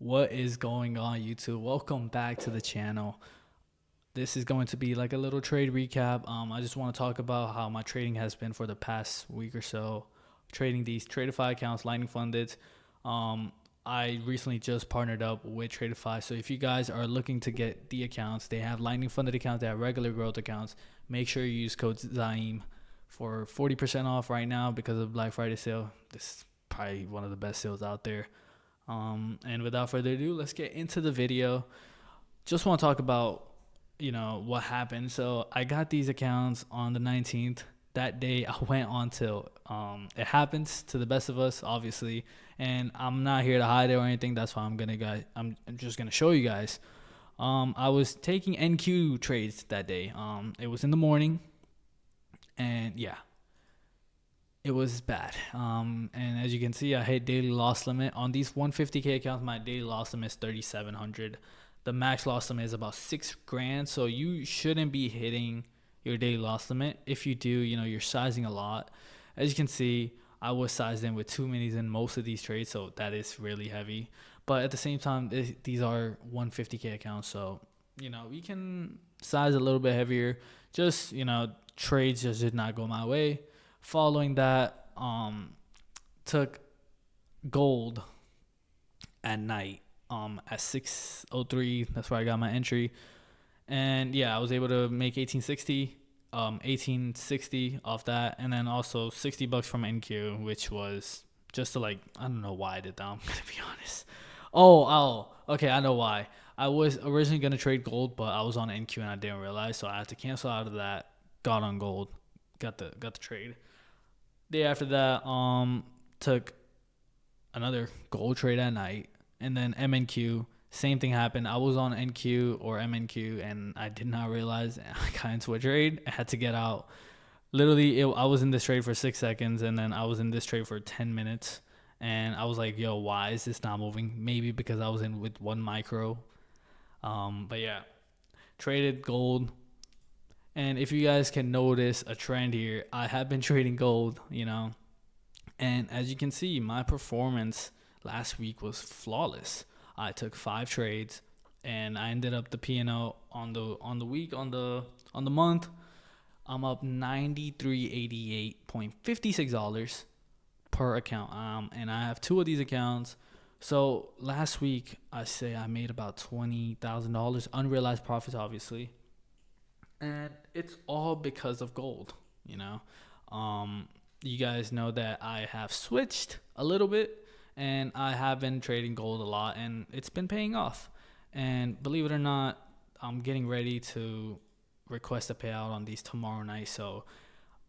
What is going on, YouTube? Welcome back to the channel. This is going to be like a little trade recap. I just want to talk about how my trading has been for the past week or so. Trading these Tradeify accounts, Lightning funded. Um, I recently just partnered up with Tradeify. So if you guys are looking to get the accounts, they have Lightning funded accounts, they have regular growth accounts. Make sure you use code Zaeem for 40% off right now because of Black Friday sale. This is probably one of the best sales out there. And without further ado, let's get into the video. Just want to talk about, what happened. So I got these accounts on the 19th. That day I went on till it happens to the best of us, obviously. And I'm not here to hide it or anything. That's why I'm just gonna show you guys. I was taking NQ trades that day. It was in the morning, and yeah, it was bad. And as you can see, I hit daily loss limit on these 150k accounts. My daily loss limit is 3,700. The max loss limit is about 6 grand. So you shouldn't be hitting your daily loss limit. If you do, you're sizing a lot. As you can see, I was sized in with 2 minis in most of these trades, so that is really heavy. But at the same time, these are 150k accounts, so you can size a little bit heavier. Just trades just did not go my way. Following that, took gold at night at 6:03. That's where I got my entry. And yeah, I was able to make 1860 off that, and then also $60 from NQ, which was just to I don't know why I did that. I'm gonna be honest. Okay, I know why. I was originally gonna trade gold, but I was on NQ and I didn't realize, so I had to cancel out of that. Got on gold, got the trade. Day after that, took another gold trade at night, and then MNQ. Same thing happened. I was on NQ or MNQ, and I did not realize I got into a trade. I had to get out. Literally, I was in this trade for 6 seconds, and then I was in this trade for 10 minutes. And I was like, yo, why is this not moving? Maybe because I was in with one micro. But yeah, traded gold. And if you guys can notice a trend here, I have been trading gold, and as you can see, my performance last week was flawless. I took 5 trades, and I ended up the P&L on the week, on the month. I'm up $93.86 per account. And I have 2 of these accounts. So last week, I say I made about $20,000 unrealized profits, obviously, and it's all because of gold. You guys know that I have switched a little bit, and I have been trading gold a lot, and it's been paying off. And believe it or not, I'm getting ready to request a payout on these tomorrow night. So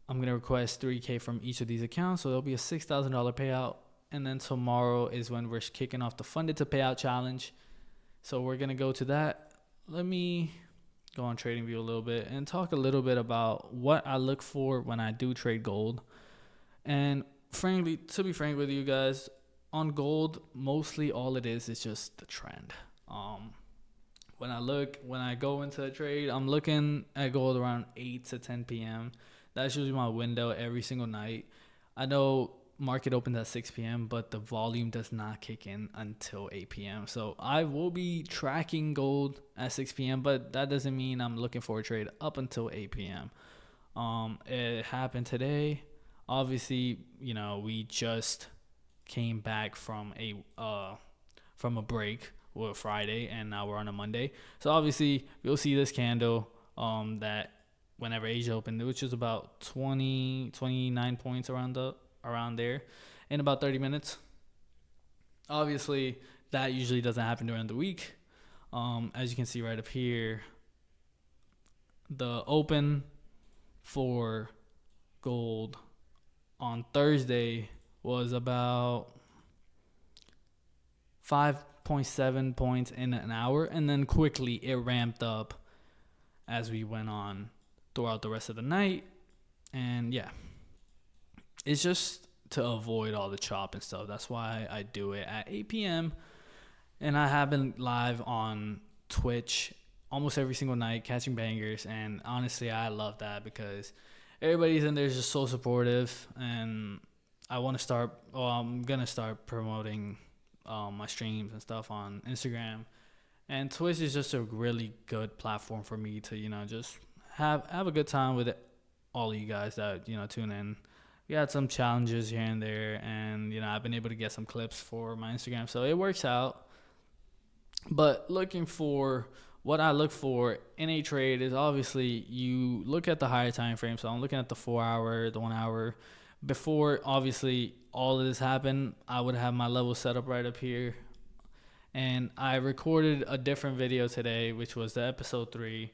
I'm gonna request 3K from each of these accounts, so there'll be a $6,000 payout. And then tomorrow is when we're kicking off the funded to payout challenge. So we're gonna go to that. Let me go on TradingView a little bit and talk a little bit about what I look for when I do trade gold. And frankly, to be frank with you guys, on gold, mostly all it is just the trend. When I go into a trade, I'm looking at gold around 8 to 10 p.m. That's usually my window every single night. I know market opens at 6 p.m., but the volume does not kick in until 8 p.m. So I will be tracking gold at 6 p.m., but that doesn't mean I'm looking for a trade up until 8 p.m. It happened today. Obviously, we just came back from a break with Friday, and now we're on a Monday. So obviously, you'll see this candle that whenever Asia opened, which is about 29 points around there in about 30 minutes. Obviously, that usually doesn't happen during the week. As you can see right up here, the open for gold on Thursday was about 5.7 points in an hour, and then quickly it ramped up as we went on throughout the rest of the night. And yeah, it's just to avoid all the chop and stuff. That's why I do it at 8 p.m. And I have been live on Twitch almost every single night, catching bangers. And honestly, I love that because everybody's in there just so supportive. And I'm going to start promoting my streams and stuff on Instagram. And Twitch is just a really good platform for me to, just have a good time with all of you guys that, tune in. We had some challenges here and there, and, I've been able to get some clips for my Instagram. So it works out. But looking for what I look for in a trade is obviously you look at the higher time frame. So I'm looking at the 4 hour, the 1 hour. Before obviously all of this happened, I would have my level set up right up here. And I recorded a different video today, which was the episode 3.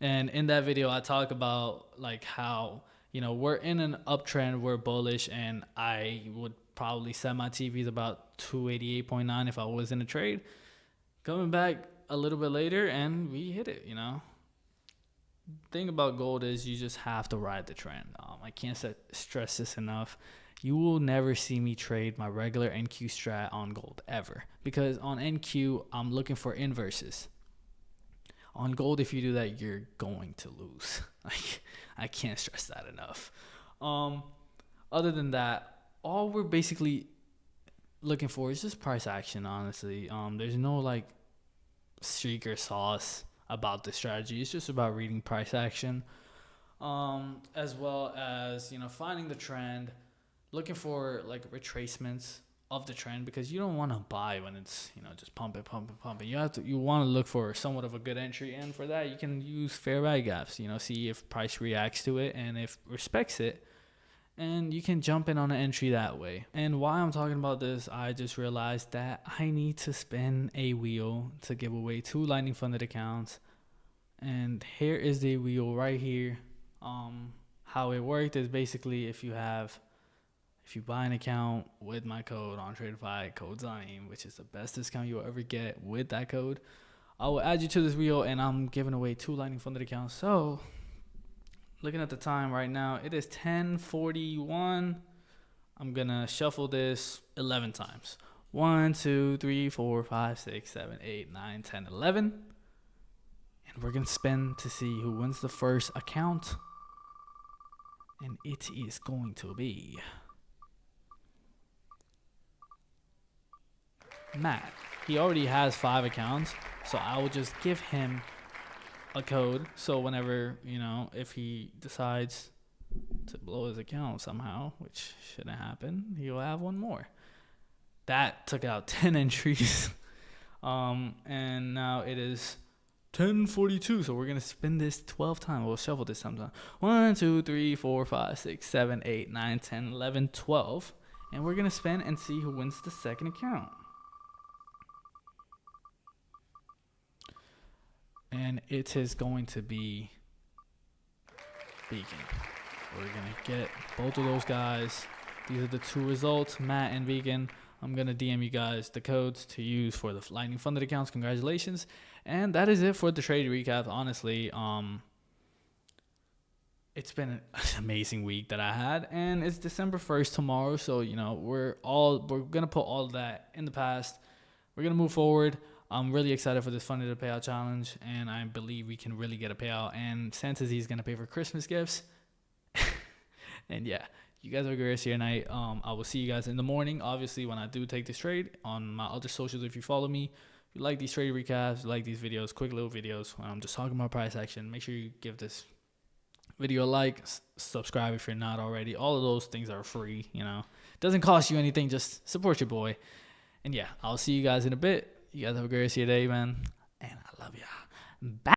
And in that video, I talk about like how, we're in an uptrend, we're bullish, and I would probably set my TVs about 288.9 if I was in a trade. Coming back a little bit later, and we hit it, Thing about gold is you just have to ride the trend. I can't stress this enough. You will never see me trade my regular NQ strat on gold ever, because on NQ I'm looking for inverses. On gold, if you do that, you're going to lose. I can't stress that enough. Other than that, all we're basically looking for is just price action, honestly. There's no like secret sauce about this strategy. It's just about reading price action, as well as finding the trend, looking for like retracements of the trend, because you don't want to buy when it's just pumping. You want to look for somewhat of a good entry, and for that you can use fair value gaps. See if price reacts to it, and if respects it, and you can jump in on an entry that way. And while I'm talking about this, I just realized that I need to spin a wheel to give away 2 lightning funded accounts. And here is the wheel right here. How it worked is basically if you buy an account with my code on TradeFi, code Zaeem, which is the best discount you'll ever get with that code, I will add you to this wheel, and I'm giving away 2 lightning funded accounts. So looking at the time right now, it is 10:41. I'm gonna shuffle this 11 times. 1, 2, 3, 4, 5, 6, 7, 8, 9, 10, 11. And we're gonna spin to see who wins the first account. And it is going to be Matt. He already has 5 accounts, so I will just give him a code, so whenever if he decides to blow his account somehow, which shouldn't happen, he'll have 1 more. That took out 10 entries. And now it is 10:42, so we're gonna spin this 12 times. We'll shuffle this sometime. 1, 2, 3, 4, 5, 6, 7, 8, 9, 10, 11, 12, and we're gonna spin and see who wins the second account. And it is going to be Beacon. We're going to get both of those guys. These are the 2 results, Matt and Beacon. I'm going to DM you guys the codes to use for the lightning funded accounts. Congratulations. And that is it for the trade recap. Honestly, it's been an amazing week that I had. And it's December 1st tomorrow. So, we're going to put all of that in the past. We're going to move forward. I'm really excited for this funded to payout challenge, and I believe we can really get a payout. And Santa Z's gonna pay for Christmas gifts. And yeah, you guys have a great rest of your night. I will see you guys in the morning, obviously, when I do take this trade on my other socials. If you follow me, if you like these trade recaps, you like these videos, quick little videos when I'm just talking about price action, make sure you give this video a like, subscribe if you're not already. All of those things are free. Doesn't cost you anything. Just support your boy. And yeah, I'll see you guys in a bit. You guys have a great rest of your day, man. And I love ya. Bye.